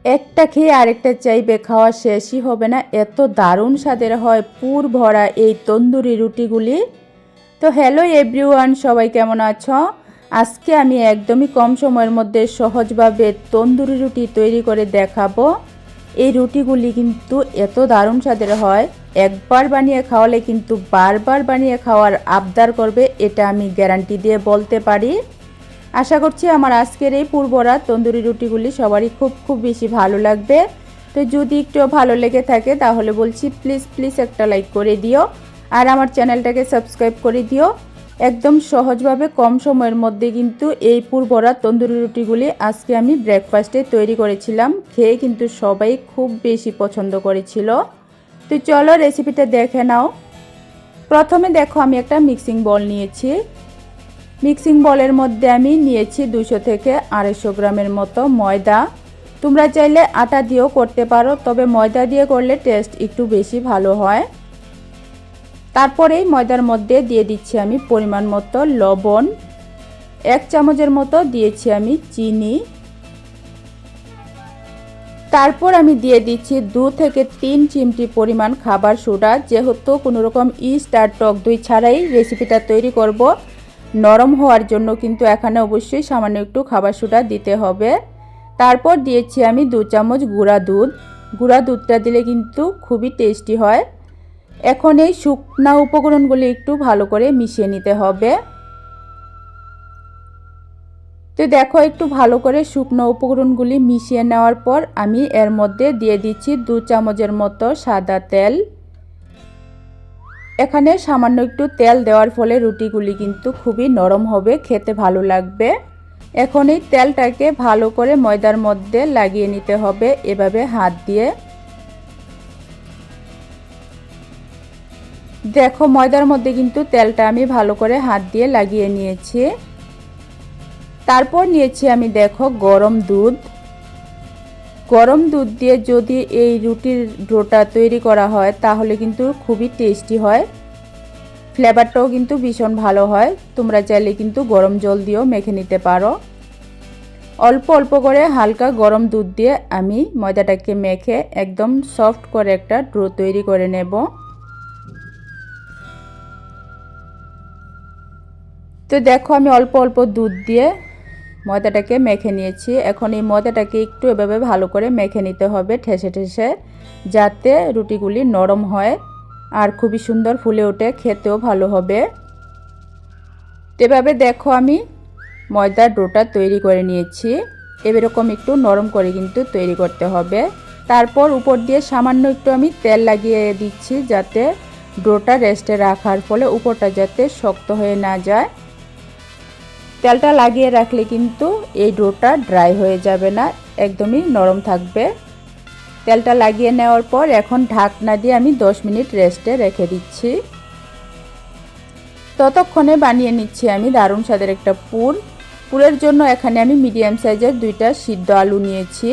একটা খেয়ে আরেকটা চাইবে, খাওয়া শেষই হবে না, এত দারুণ স্বাদের হয় পুর ভরা এই তন্দুরি রুটিগুলি। তো হ্যালো এভরিওয়ান, সবাই কেমন আছো? আজকে আমি একদমই কম সময়ের মধ্যে সহজভাবে তন্দুরি রুটি তৈরি করে দেখাবো। এই রুটিগুলি কিন্তু এত দারুণ স্বাদের হয়, একবার বানিয়ে খাওয়ালে কিন্তু বারবার বানিয়ে খাওয়ার আবদার করবে, এটা আমি গ্যারান্টি দিয়ে বলতে পারি। আশা করছি আমার আজকের এই পুরভরা তন্দুরি রুটিগুলি সবারই খুব বেশি ভালো লাগবে। তো যদি একটু ভালো লেগে থাকে তাহলে বলছি প্লিজ একটা লাইক করে দিও, আর আমার চ্যানেলটাকে সাবস্ক্রাইব করে দিও। একদম সহজভাবে কম সময়ের মধ্যে কিন্তু এই পুরভরা তন্দুরি রুটিগুলি আজকে আমি ব্রেকফাস্টে তৈরি করেছিলাম, খেয়ে কিন্তু সবাই খুব বেশি পছন্দ করেছিল। তো চলো রেসিপিটা দেখে নাও। প্রথমে দেখো আমি একটা মিক্সিং বল নিয়েছি। মিক্সিং বলের মধ্যে আমি নিয়েছি 200 থেকে 250 গ্রামের মতো ময়দা। তোমরা চাইলে আটা দিয়েও করতে পারো, তবে ময়দা দিয়ে করলে টেস্ট একটু বেশি ভালো হয়। তারপরে ময়দার মধ্যে দিয়ে দিচ্ছি আমি পরিমাণ মতো লবণ, 1 চামচের মতো দিয়েছি আমি চিনি। তারপর আমি দিয়ে দিচ্ছি 2 থেকে 3 চিমটি পরিমাণ খাবার সোডা। যেহেতু কোনো রকম ইস্ট আর টক দই ছাড়াই রেসিপিটা তৈরি করব, নরম হওয়ার জন্য কিন্তু এখানে অবশ্যই সামান্য একটু খাবার সোডা দিতে হবে। তারপর দিয়েছি আমি 2 চামচ গুঁড়া দুধ। গুঁড়া দুধটা দিলে কিন্তু খুবই টেস্টি হয়। এখন এই শুকনা উপকরণগুলি একটু ভালো করে মিশিয়ে নিতে হবে। তো দেখো একটু ভালো করে শুকনো উপকরণগুলি মিশিয়ে নেওয়ার পর আমি এর মধ্যে দিয়ে দিচ্ছি 2 চামচের মতো সাদা তেল। এখানে সামান্য একটু তেল দেওয়ার ফলে রুটিগুলি কিন্তু খুবই নরম হবে, খেতে ভালো লাগবে। এখন এই তেলটাকে ভালো করে ময়দার মধ্যে লাগিয়ে নিতে হবে এভাবে হাত দিয়ে। দেখো ময়দার মধ্যে কিন্তু তেলটা আমি ভালো করে হাত দিয়ে লাগিয়ে নিয়েছি। তারপর নিয়েছি আমি দেখো গরম দুধ। গরম দুধ দিয়ে যদি এই রুটির ডোটা তৈরি করা হয় তাহলে কিন্তু খুবই টেস্টি হয়, ফ্লেভারটাও কিন্তু ভীষণ ভালো হয়। তোমরা চাইলে কিন্তু গরম জল দিয়েও মেখে নিতে পারো। অল্প অল্প করে হালকা গরম দুধ দিয়ে আমি ময়দাটাকে মেখে একদম সফট করে একটা ডো তৈরি করে নেব। তো দেখো আমি অল্প অল্প দুধ দিয়ে ময়দাটাকে মেখে নিয়েছি। এখন এই ময়দাটাকে একটু এভাবে ভালো করে মেখে নিতে হবে ঠেসে ঠেসে, যাতে রুটিগুলি নরম হয় আর খুবই সুন্দর ফুলে ওঠে, খেতেও ভালো হবে। এভাবে দেখো আমি ময়দার ডোটা তৈরি করে নিয়েছি। এরকম একটু নরম করে কিন্তু তৈরি করতে হবে। তারপর উপর দিয়ে সামান্য একটু আমি তেল লাগিয়ে দিচ্ছি, যাতে ডোটা রেস্টে রাখার ফলে উপরটা যাতে শক্ত হয়ে না যায়। তেলটা লাগিয়ে রাখলে কিন্তু এই ডোটা ড্রাই হয়ে যাবে না, একদমই নরম থাকবে। তেলটা লাগিয়ে নেওয়ার পর এখন ঢাকনা দিয়ে আমি 10 মিনিট রেস্টে রেখে দিচ্ছি। ততক্ষণে বানিয়ে নিচ্ছি আমি দারুণ স্বাদের একটা পুরের জন্য এখানে আমি মিডিয়াম সাইজের 2টা সিদ্ধ আলু নিয়েছি।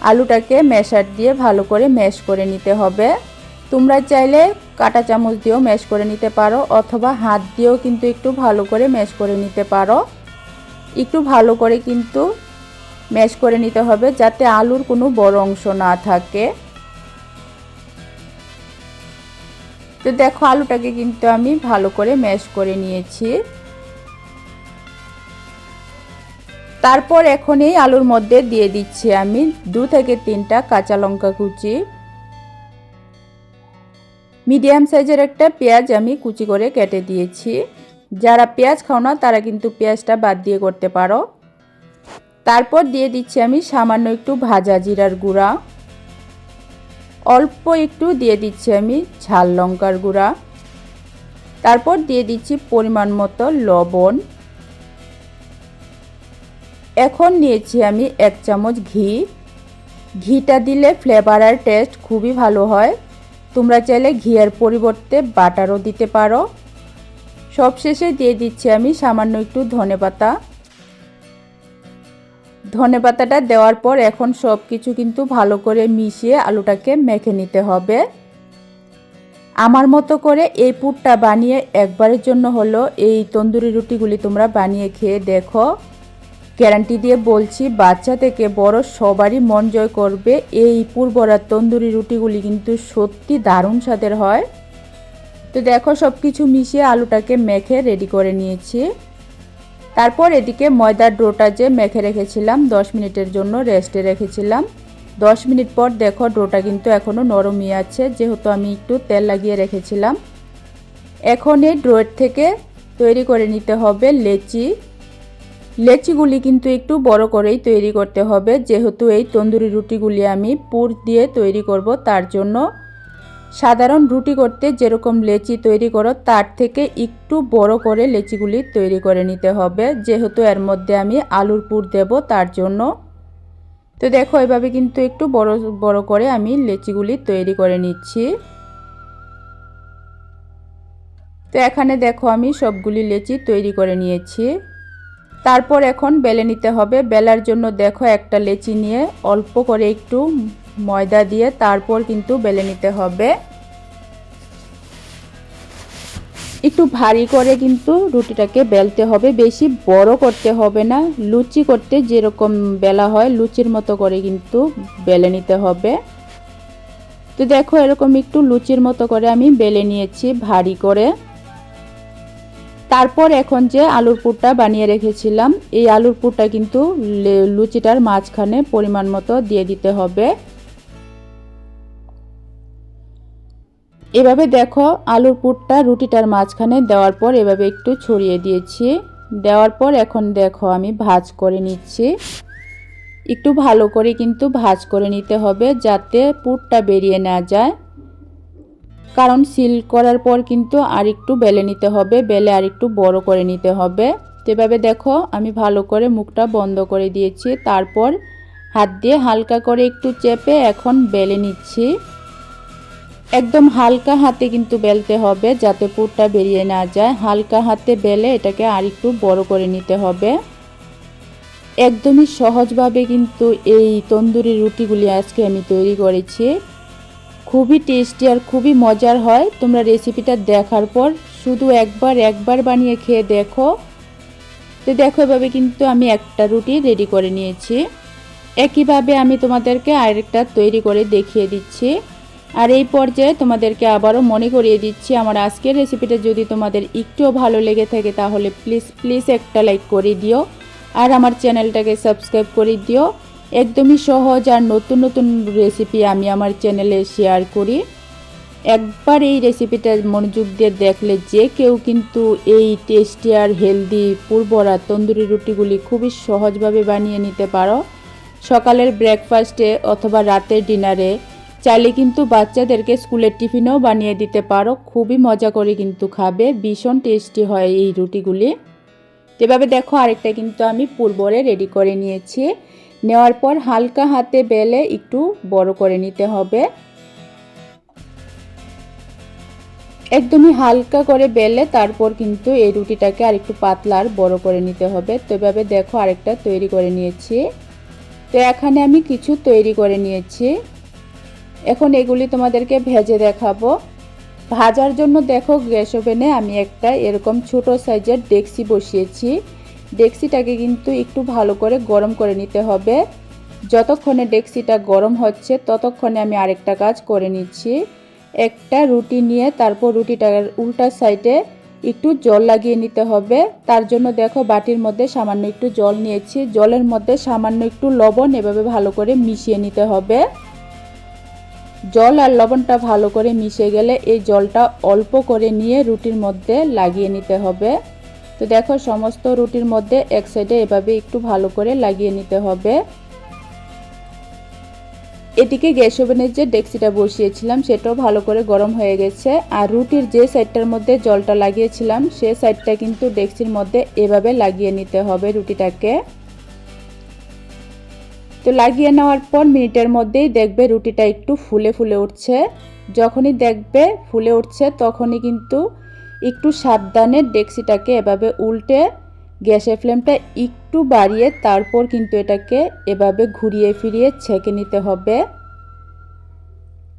আলুটাকে ম্যাশার দিয়ে ভালো করে ম্যাশ করে নিতে হবে। তোমরা চাইলে কাঁটা চামচ দিয়েও ম্যাশ করে নিতে পারো, অথবা হাত দিয়েও কিন্তু একটু ভালো করে ম্যাশ করে নিতে পারো। একটু ভালো করে কিন্তু ম্যাশ করে নিতে হবে, যাতে আলুর কোনো বড় অংশ না থাকে। তো দেখো আলুটাকে কিন্তু আমি ভালো করে ম্যাশ করে নিয়েছি। তারপর এখন এই আলুর মধ্যে দিয়ে দিচ্ছি আমি 2 থেকে 3টা কাঁচা লঙ্কা কুচি। মিডিয়াম সাইজের একটা পেঁয়াজ আমি কুচি করে কেটে দিয়েছি। যারা পেঁয়াজ খাও না তারা কিন্তু পেঁয়াজটা বাদ দিয়ে করতে পারো। তারপর দিয়ে দিচ্ছি আমি সামান্য একটু ভাজা জিরার গুঁড়া, অল্প একটু দিয়ে দিচ্ছি আমি ঝাল লঙ্কার গুঁড়া। তারপর দিয়ে দিচ্ছি পরিমাণ মতো লবণ। এখন নিয়েছি আমি 1 চামচ ঘি। ঘিটা দিলে ফ্লেভার আর টেস্ট খুবই ভালো হয়। তোমরা চাইলে ঘিয়ের পরিবর্তে বাটারও দিতে পারো। সবশেষে দিয়ে দিচ্ছি আমি সামান্য একটু ধনেপাতা। ধনেপাতাটা দেওয়ার পর এখন সব কিছু কিন্তু ভালো করে মিশিয়ে আলুটাকে মেখে নিতে হবে। আমার মতো করে এই পুরটা বানিয়ে একবারের জন্য হলো এই তন্দুরি রুটিগুলি তোমরা বানিয়ে খেয়ে দেখো, গ্যারান্টি দিয়ে বলছি, বাচ্চা থেকে বড় সবারই মন জয় করবে। এই পুর ভরা তন্দুরি রুটিগুলি কিন্তু সত্যি দারুণ স্বাদের হয়। তো দেখো সব কিছু মিশিয়ে আলুটাকে মেখে রেডি করে নিয়েছি। তারপর এদিকে ময়দার ডোটা যে মেখে রেখেছিলাম 10 মিনিটের জন্য রেস্টে রেখেছিলাম। 10 মিনিট পর দেখো ডোটা কিন্তু এখনও নরমই আছে, যেহেতু আমি একটু তেল লাগিয়ে রেখেছিলাম। এখন এই ডোয়ের থেকে তৈরি করে নিতে হবে লেচি। লেচিগুলি কিন্তু একটু বড় করেই তৈরি করতে হবে, যেহেতু এই তন্দুরি রুটিগুলি আমি পুর দিয়ে তৈরি করব। তার জন্য সাধারণ রুটি করতে যেরকম লেচি তৈরি করো তার থেকে একটু বড় করে লেচিগুলি তৈরি করে নিতে হবে, যেহেতু এর মধ্যে আমি আলুর পুর দেব তার জন্য। তো দেখো এভাবে কিন্তু একটু বড় বড় করে আমি লেচিগুলি তৈরি করে নিচ্ছি। তো এখানে দেখো আমি সবগুলি লেচি তৈরি করে নিয়েছি। তারপর এখন বেলে নিতে হবে। বেলার জন্য দেখো একটা লেচি নিয়ে অল্প করে একটু ময়দা দিয়ে তারপর কিন্তু বেলে নিতে হবে। একটু ভারী করে কিন্তু রুটিটাকে বেলতে হবে, বেশি বড় করতে হবে না। লুচি করতে যেরকম বেলা হয় লুচির মতো করে কিন্তু বেলে নিতে হবে। তো দেখো এরকম একটু লুচির মতো করে আমি বেলে নিয়েছি ভারী করে। তারপর এখন যে আলুর পুরটা বানিয়ে রেখেছিলাম, এই আলুর পুরটা কিন্তু লুচিটার মাঝখানে পরিমাণ মতো দিয়ে দিতে হবে। এভাবে দেখো আলুর পুরটা রুটিটার মাঝখানে দেওয়ার পর এভাবে একটু ছড়িয়ে দিয়েছি। দেওয়ার পর এখন দেখো আমি ভাঁজ করে নিচ্ছি। একটু ভালো করে কিন্তু ভাঁজ করে নিতে হবে, যাতে পুরটা বেরিয়ে না যায়। কারণ সিল করার পর কিন্তু আর একটু বেলে নিতে হবে, বেলে আর একটু বড় করে নিতে হবে। তো এভাবে দেখো আমি ভালো করে মুখটা বন্ধ করে দিয়েছি। তারপর হাত দিয়ে হালকা করে একটু চেপে এখন বেলে নিচ্ছি। একদম হালকা হাতে কিন্তু বেলতে হবে, যাতে পুরটা বেরিয়ে না যায়। হালকা হাতে বেলে এটাকে আর একটু বড় করে নিতে হবে। একদমই সহজভাবে কিন্তু এই তন্দুরি রুটিগুলি আজকে আমি তৈরি করেছি। খুবই টেস্টি আর খুবই মজার হয়। তোমরা রেসিপিটা দেখার পর শুধু একবার বানিয়ে খেয়ে দেখো। তো দেখো এভাবে কিন্তু আমি একটা রুটি রেডি করে নিয়েছি। একইভাবে আমি তোমাদেরকে আরেকটা তৈরি করে দেখিয়ে দিচ্ছি। আর এই পর্যায়ে তোমাদেরকে আবারও মনে করিয়ে দিচ্ছি, আমার আজকের রেসিপিটা যদি তোমাদের একটুও ভালো লেগে থাকে তাহলে প্লিজ একটা লাইক করে দিও আর আমার চ্যানেলটাকে সাবস্ক্রাইব করে দিও। একদমই সহজ আর নতুন নতুন রেসিপি আমি আমার চ্যানেলে শেয়ার করি। একবার এই রেসিপিটা মনোযোগ দিয়ে দেখলে যে কেউ কিন্তু এই টেস্টি আর হেলদি পুর ভরা তন্দুরি রুটিগুলি খুবই সহজভাবে বানিয়ে নিতে পারো। সকালের ব্রেকফাস্টে অথবা রাতের ডিনারে চাইলে কিন্তু বাচ্চাদেরকে স্কুলের টিফিনেও বানিয়ে দিতে পারো। খুবই মজা করে কিন্তু খাবে, ভীষণ টেস্টি হয় এই রুটিগুলি। এভাবে দেখো আরেকটা কিন্তু আমি পুর ভরে রেডি করে নিয়েছি। নেওয়ার পর হালকা হাতে বেলে একটু বড় করে নিতে হবে। একদমই হালকা করে বেলে তারপর কিন্তু এই রুটিটাকে আরেকটু পাতলা আর বড় করে নিতে হবে। তো এভাবে দেখো আরেকটা তৈরি করে নিয়েছি। তো এখানে আমি কিছু তৈরি করে নিয়েছি। এখন এগুলি তোমাদেরকে ভেজে দেখাবো। ভাজার জন্য দেখো গ্যাস ওভেনে আমি একটা এরকম ছোট সাইজের ডেকচি বসিয়েছি। ডেকচিটাকে কিন্তু একটু ভালো করে গরম করে নিতে হবে। যতক্ষণে ডেকচিটা গরম হচ্ছে ততক্ষণে আমি আরেকটা কাজ করে নিচ্ছি। একটা রুটি নিয়ে তারপর রুটিটার উল্টা সাইডে একটু জল লাগিয়ে নিতে হবে। তার জন্য দেখো বাটির মধ্যে সামান্য একটু জল নিয়েছি, জলের মধ্যে সামান্য একটু লবণ এভাবে ভালো করে মিশিয়ে নিতে হবে। জল আর লবণটা ভালো করে মিশে গেলে এই জলটা অল্প করে নিয়ে রুটির মধ্যে লাগিয়ে নিতে হবে। তো দেখো সমস্ত রুটির মধ্যে এক সাইডে এভাবে একটু ভালো করে লাগিয়ে নিতে হবে। এদিকে গ্যাস ওভেনের যে ডেকচিটা বসিয়েছিলাম সেটাও ভালো করে গরম হয়ে গেছে। আর রুটির যে সাইডটার মধ্যে জলটা লাগিয়েছিলাম সে সাইডটা কিন্তু ডেকচির মধ্যে এভাবে লাগিয়ে নিতে হবে রুটিটাকে। তো লাগিয়ে নেওয়ার পর মিনিটের মধ্যেই দেখবে রুটিটা একটু ফুলে ফুলে উঠছে। যখনই দেখবে ফুলে উঠছে তখনই কিন্তু একটু সাবধানে ডেকচিটাকে এভাবে উল্টে গ্যাসের ফ্লেমটা একটু বাড়িয়ে তারপর কিন্তু এটাকে এভাবে ঘুরিয়ে ফিরিয়ে ছেঁকে নিতে হবে।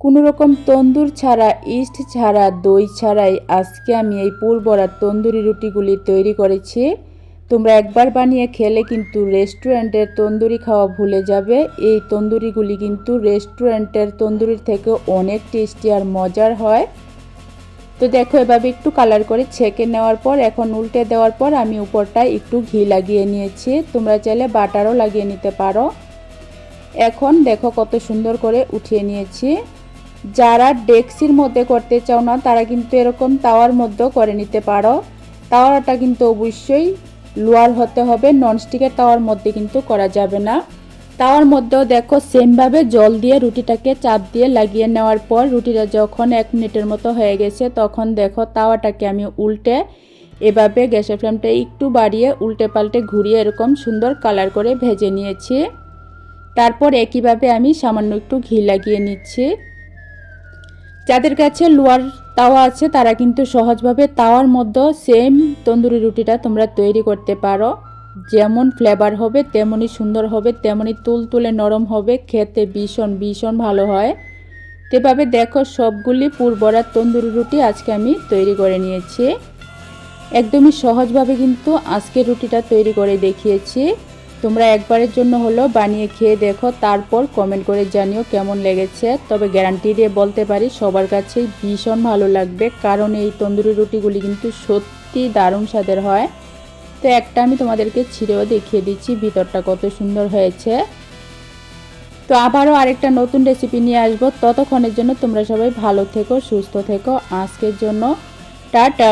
কোনো রকম তন্দুর ছাড়া, ইস্ট ছাড়া, দই ছাড়াই আজকে আমি এই পুর ভরা তন্দুরি রুটিগুলি তৈরি করেছি। তোমরা একবার বানিয়ে খেলে কিন্তু রেস্টুরেন্টের তন্দুরি খাওয়া ভুলে যাবে। এই তন্দুরিগুলি কিন্তু রেস্টুরেন্টের তন্দুরির থেকে অনেক টেস্টি আর মজার হয়। তো দেখো এভাবে একটু কালার করে ছেঁকে নেওয়ার পর এখন উল্টে দেওয়ার পর আমি উপরটায় একটু ঘি লাগিয়ে নিয়েছি। তোমরা চাইলে বাটারও লাগিয়ে নিতে পারো। এখন দেখো কত সুন্দর করে উঠিয়ে নিয়েছি। যারা ডেক্সির মধ্যে করতে চাও না তারা কিন্তু এরকম তাওয়ার মধ্যেও করে নিতে পারো। তাওয়াটা কিন্তু অবশ্যই লোয়ার হতে হবে, ননস্টিকের তাওয়ার মধ্যে কিন্তু করা যাবে না। তাওয়ার মধ্যেও দেখো সেমভাবে জল দিয়ে রুটিটাকে চাপ দিয়ে লাগিয়ে নেওয়ার পর রুটিটা যখন 1 মিনিটের মতো হয়ে গেছে তখন দেখো তাওয়াটাকে আমি উল্টে এভাবে গ্যাসের ফ্লেমটা একটু বাড়িয়ে উল্টে পাল্টে ঘুরিয়ে এরকম সুন্দর কালার করে ভেজে নিয়েছি। তারপর একইভাবে আমি সামান্য একটু ঘি লাগিয়ে নিচ্ছি। যাদের কাছে লোয়ার তাওয়া আছে তারা কিন্তু সহজভাবে তাওয়ার মধ্যে সেম তন্দুরি রুটিটা তোমরা তৈরি করতে পারো। যেমন ফ্লেভার হবে তেমনই সুন্দর হবে, তেমনই তুলতুলে নরম হবে, খেতে ভীষণ ভীষণ ভালো হয়। এভাবে দেখো সবগুলি পুরভরা তন্দুরি রুটি আজকে আমি তৈরি করে নিয়েছি। একদমই সহজভাবে কিন্তু আজকের রুটিটা তৈরি করে দেখিয়েছি। তোমরা একবারের জন্য হলো বানিয়ে খেয়ে দেখো, তারপর কমেন্ট করে জানিও কেমন লেগেছে। তবে গ্যারান্টি দিয়ে বলতে পারি সবার কাছেই ভীষণ ভালো লাগবে, কারণ এই তন্দুরি রুটিগুলি কিন্তু সত্যি দারুণ স্বাদের হয়। তো একটা আমি তোমাদেরকে ছিঁড়েও দেখিয়ে দিচ্ছি ভিতরটা কত সুন্দর হয়েছে। তো আবারও আরেকটা নতুন রেসিপি নিয়ে আসবো। ততক্ষণের জন্য তোমরা সবাই ভালো থেকো, সুস্থ থেকো। আজকের জন্য টাটা।